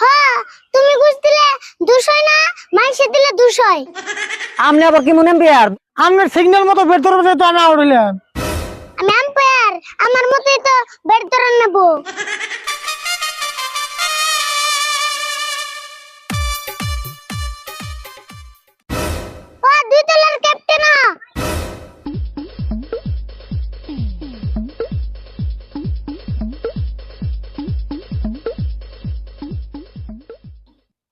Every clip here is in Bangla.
হ্যাঁ, তুমি ঘুষ দিলে 200 না, মাইসে দিলে 200। আমনে আবার কি মনে বিয়ার আমার সিগন্যাল মতো বের ধরে তো আমি আউট হইলাম। আমি আম্পায়ার, আমার মতই তো ব্যাট ধরে নেব। ও 2 দলের ক্যাপ্টেন।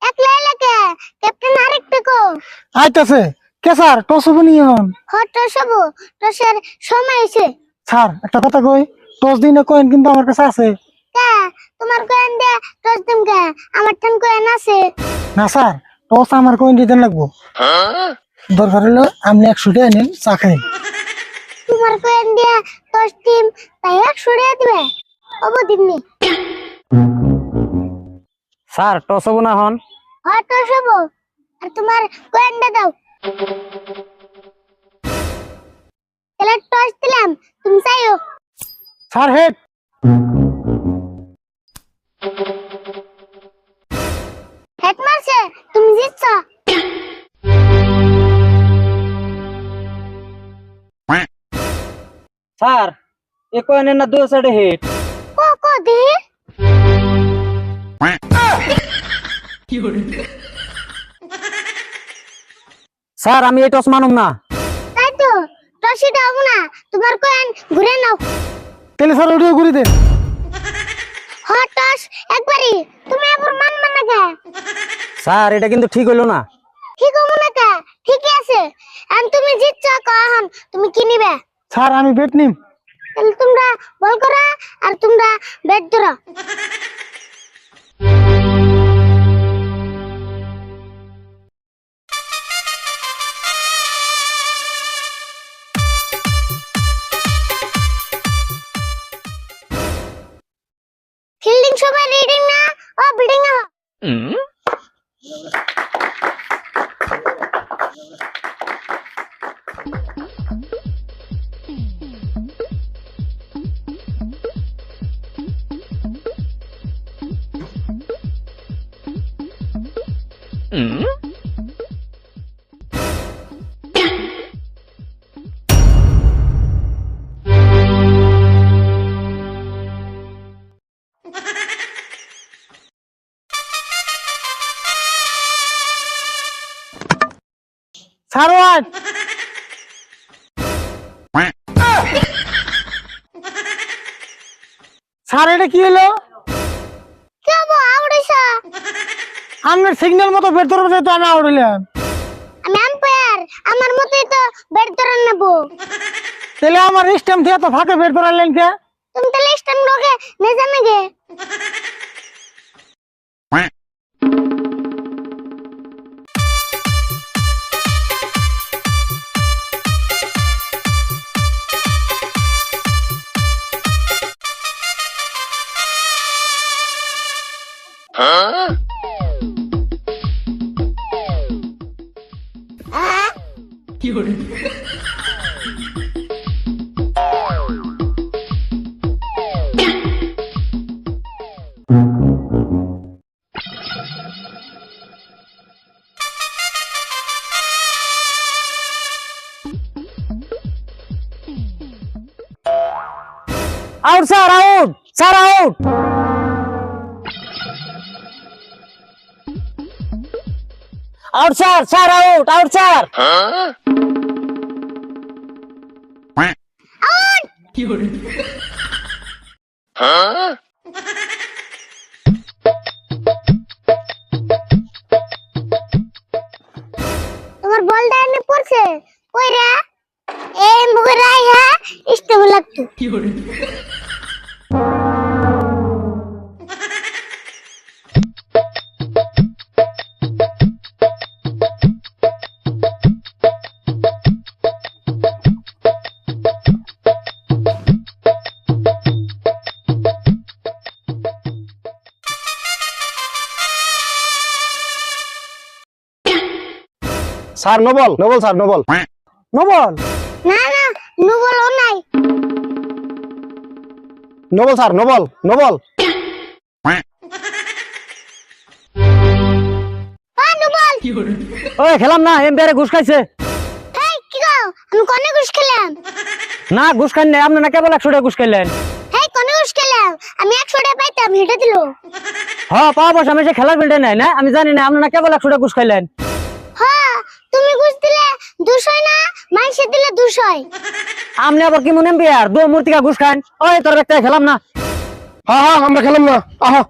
একলা এলাকা ক্যাপ্টেন আরেকটা কো। আইতাছে কে স্যার টস বনি হন। হট সব টসের সময় হইছে। স্যার একটা কথা কই, টস দিনে কয়েন কিন্তু আমার কাছে আছে। কা তোমার কয়েন দে টস দিম কা, আমার ঠান কয়েন আছে। না স্যার, টস আমার কয়েন দিতে লাগবো। দরকার হলো আপনি 100 টাকা নিন, চা খাই। তোমার কয়েন দিয়া টস দিম, তাই 100 টাকা দিবে। ওবো দিমনি। স্যার টস হবো না হন। হট সব আর তোমার কয়েনটা দাও। তাহলে টস দিলাম, তুমি চাইও। Sir head. হেড মারছে, তুমি জিতছ। স্যার এ কয়েনের না 2 সাইডে হিট। কো কো দি স্যার আমি এই টস মানুম না। তাই তো টসই দাও না, তোমার কয়েন ঘুরে নাও। তাহলে স্যার ওটিও ঘুরি দেন। হট টস একবারই, তুমি আবার মানবা না কে? স্যার এটা কিন্তু ঠিক হইলো না। ঠিক হবো না কে? ঠিকই আছে। আর তুমি জিতছ কখন, তুমি কি নিবে? স্যার আমি বেট নিম। তাহলে তোমরা বল করা আর তোমরা ব্যাট ধরো। ফিল্ডিং সময় রিডিং না, ও বিল্ডিং না। Sir what. স্যার এটা কি হলো? কি হবো আউট হইছো? আমার সিগন্যাল মতো বের ধরে তো আমি আউট হইলাম। আমি আম্পায়ার, আমার মতই তো ব্যাট ধরে নেব। তাহলে আমার স্ট্যাম্প দিয়ে তো ফাঁকে বের ধরালেন কে? তুমি তাহলে স্টাম্প লোকে নে জানে গে। Out sir, out sir, out. Out sir, sir out, out sir. তোমার বলটা এনে পড়ছে কই রে? এই মুগরাই হ্যাঁ স্টাম্প লাগতো। Sir no ball, no ball sir, no ball. No ball. না না, নু বলো নাই। No ball sir, no ball, no ball. ওই খেলাম না এমপিআরে ঘুষ খাইছে। হেই কি গো আমি কোনে ঘুষ খেলাম? না ঘুষ খান নাই, আপনি না কেবল 100 টাকা ঘুষ খাইলেন। হেই কোনে ঘুষ খেলাম? আমি 100 টাকা পাইতাম হেটা দিল। হ্যাঁ পাওয়া বসে আমি সে খেলার ফিল্ডে নাই না, আমি জানি না আপনি না কেবল 100 টাকা ঘুষ খাইলেন। হ্যাঁ তুমি ঘুষ দিলে 200 না মাইসে দিলে 200। আপনি আবার কি মনে এমপিআর 2 মূর্তিকা ঘুষ খান? ওই তোর একটা খেলাম না। হ্যাঁ আমরা খেলাম না, আহ